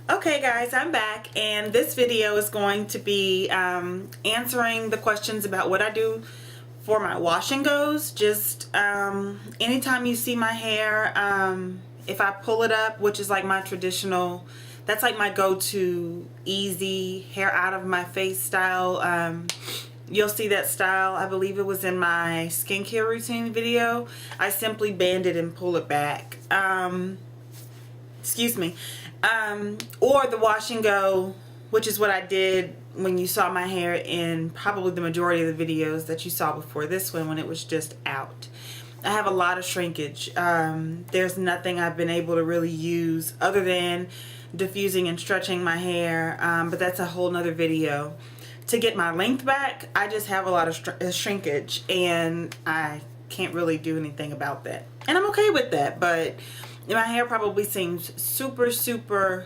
Okay guys, I'm back, and this video is going to be answering the questions about what I do for my wash and goes. Just anytime you see my hair, if I pull it up, which is like my traditional, that's like my go-to easy hair out of my face style. You'll see that style, I believe it was in my skincare routine video. I simply band it and pull it back. Excuse me. Or the wash and go, which is what I did when you saw my hair in probably the majority of the videos that you saw before this one, when it was just out. I have a lot of shrinkage. There's nothing I've been able to really use other than diffusing and stretching my hair, but that's a whole nother video. To get my length back, I just have a lot of shrinkage, and I can't really do anything about that. And I'm okay with that, but my hair probably seems super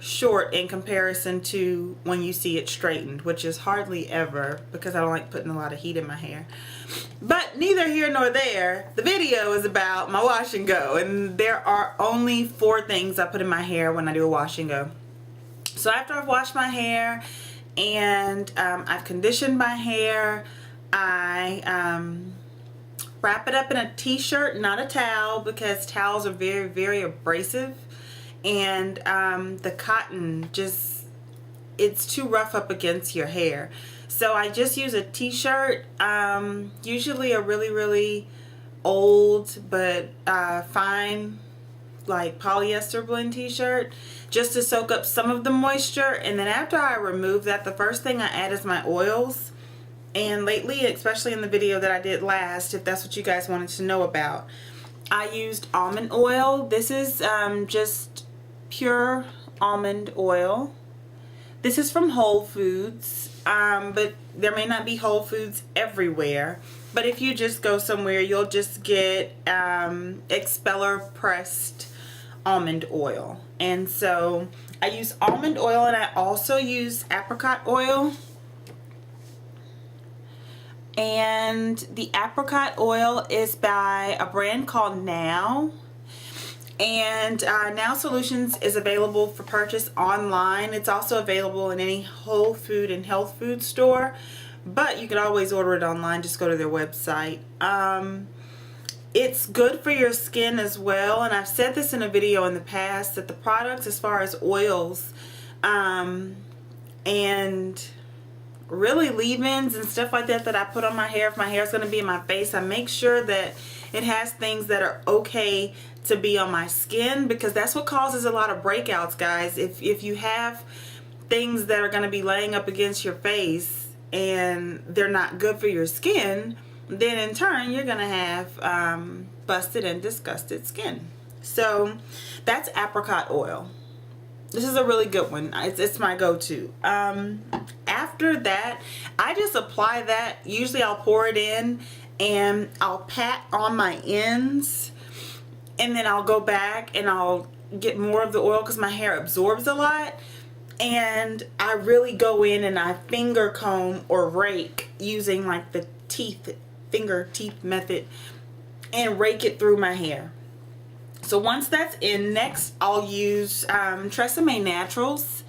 short in comparison to when you see it straightened, which is hardly ever, because I don't like putting a lot of heat in my hair. But neither here nor there. The video is about my wash and go, and there are only 4 things I put in my hair when I do a wash and go. So after I've washed my hair and I've conditioned my hair, I wrap it up in a t-shirt, not a towel, because towels are very abrasive, and the cotton just, it's too rough up against your hair. So I just use a t-shirt, usually a really old but fine like polyester blend t-shirt, just to soak up some of the moisture. And then after I remove that, the first thing I add is my oils. And lately, especially in the video that I did last, if that's what you guys wanted to know about, I used almond oil. This is just pure almond oil. This is from Whole Foods, but there may not be Whole Foods everywhere. But if you just go somewhere, you'll just get expeller pressed almond oil. And so I use almond oil, and I also use apricot oil. And the apricot oil is by a brand called Now. And Now Solutions is available for purchase online. It's also available in any whole food and health food store, but you can always order it online. Just go to their website. It's good for your skin as well, and I've said this in a video in the past, that the products as far as oils and really leave-ins and stuff like that I put on my hair, if my hair is going to be in my face, I make sure that it has things that are okay to be on my skin, because that's what causes a lot of breakouts, guys. If you have things that are going to be laying up against your face and they're not good for your skin, then in turn you're going to have busted and disgusted skin. So that's apricot oil. This is a really good one. It's my go-to. After that, I just apply that. Usually I'll pour it in and I'll pat on my ends, and then I'll go back and I'll get more of the oil because my hair absorbs a lot. And I really go in and I finger comb or rake using like the finger teeth method, and rake it through my hair. So once that's in, next I'll use TRESemme Naturals,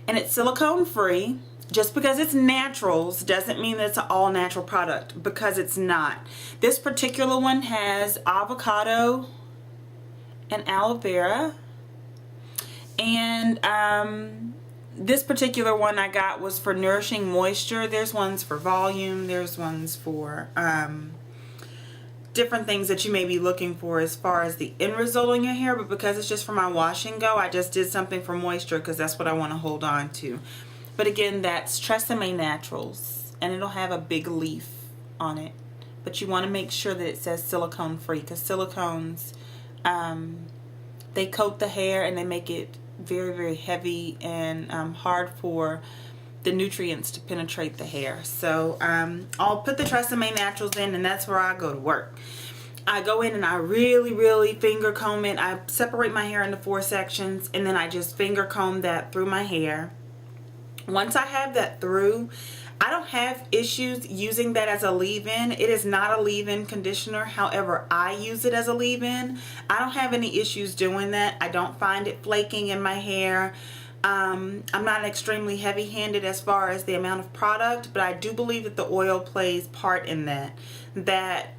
and it's silicone free. Just because it's naturals doesn't mean that it's an all natural product, because it's not. This particular one has avocado and aloe vera, and this particular one I got was for nourishing moisture. There's ones for volume, there's ones for different things that you may be looking for as far as the end result on your hair, but because it's just for my wash and go, I just did something for moisture because that's what I want to hold on to. But again, that's TRESemme Naturals, and it'll have a big leaf on it, but you want to make sure that it says silicone free, because silicones, they coat the hair and they make it very heavy and hard for the nutrients to penetrate the hair. So I'll put the TRESemme Naturals in, and that's where I go to work. I go in and I really finger comb it. I separate my hair into 4 sections, and then I just finger comb that through my hair. Once I have that through, I don't have issues using that as a leave-in. It is not a leave-in conditioner. However, I use it as a leave-in. I don't have any issues doing that. I don't find it flaking in my hair. I'm not extremely heavy-handed as far as the amount of product, but I do believe that the oil plays part in that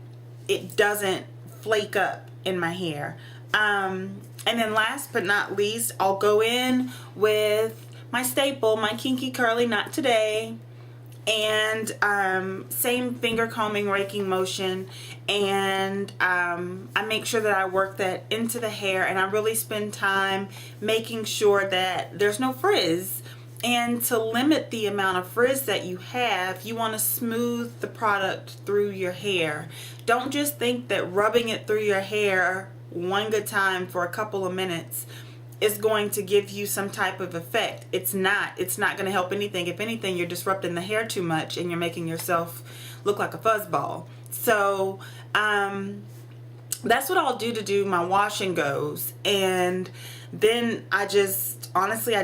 it doesn't flake up in my hair. And then last but not least, I'll go in with my staple, my Kinky Curly Not Today, and same finger combing, raking motion, and I make sure that I work that into the hair, and I really spend time making sure that there's no frizz. And to limit the amount of frizz that you have, you want to smooth the product through your hair. Don't just think that rubbing it through your hair one good time for a couple of minutes is going to give you some type of effect. It's not going to help anything. If anything, you're disrupting the hair too much and you're making yourself look like a fuzzball. So that's what I'll do to do my wash and goes. And then I just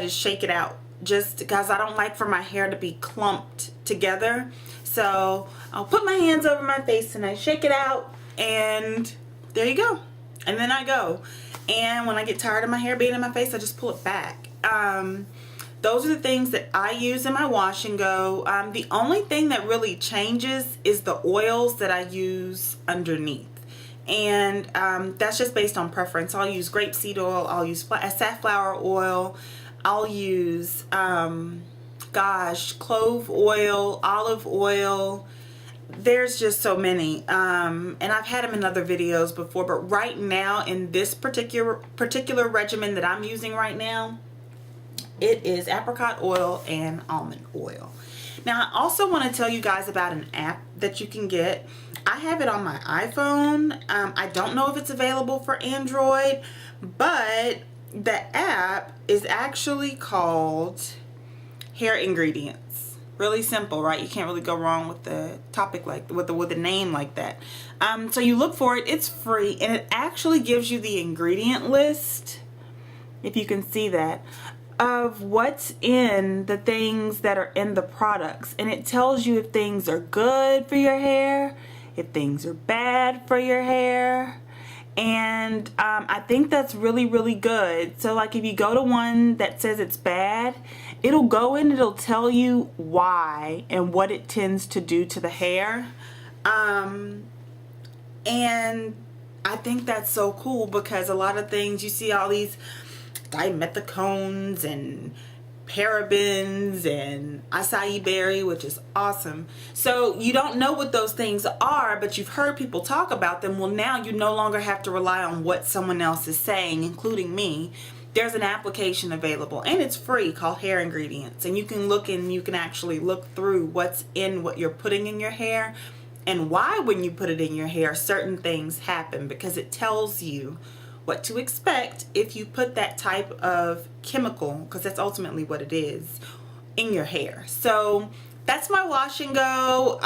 shake it out, just because I don't like for my hair to be clumped together. So I'll put my hands over my face and I shake it out, and there you go. And then I go. And when I get tired of my hair being in my face, I just pull it back. Those are the things that I use in my wash and go. The only thing that really changes is the oils that I use underneath. And that's just based on preference. I'll use grapeseed oil, I'll use safflower oil, I'll use, clove oil, olive oil. There's just so many, and I've had them in other videos before, but right now in this particular regimen that I'm using right now, it is apricot oil and almond oil. Now I also want to tell you guys about an app that you can get. I have it on my iPhone. I don't know if it's available for Android, but the app is actually called Hair Ingredients. Really simple, right? You can't really go wrong with the topic with a name like that. So you look for it. It's free, and it actually gives you the ingredient list, if you can see that, of what's in the things that are in the products, and it tells you if things are good for your hair, if things are bad for your hair. And I think that's really, really good. So like if you go to one that says it's bad, it'll go in, it'll tell you why and what it tends to do to the hair. And I think that's so cool, because a lot of things, you see all these dimethicones and parabens and acai berry, which is awesome. So you don't know what those things are, but you've heard people talk about them. Well, now you no longer have to rely on what someone else is saying, including me. There's an application available, and it's free, called Hair Ingredients, and you can look and you can actually look through what's in what you're putting in your hair, and why when you put it in your hair certain things happen, because it tells you what to expect if you put that type of chemical, because that's ultimately what it is, in your hair. So that's my wash and go.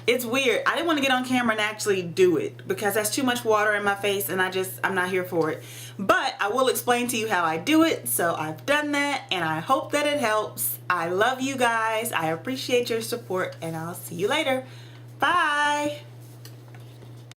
It's weird. I didn't want to get on camera and actually do it because that's too much water in my face, and I'm not here for it. But I will explain to you how I do it. So I've done that, and I hope that it helps. I love you guys. I appreciate your support, and I'll see you later. Bye.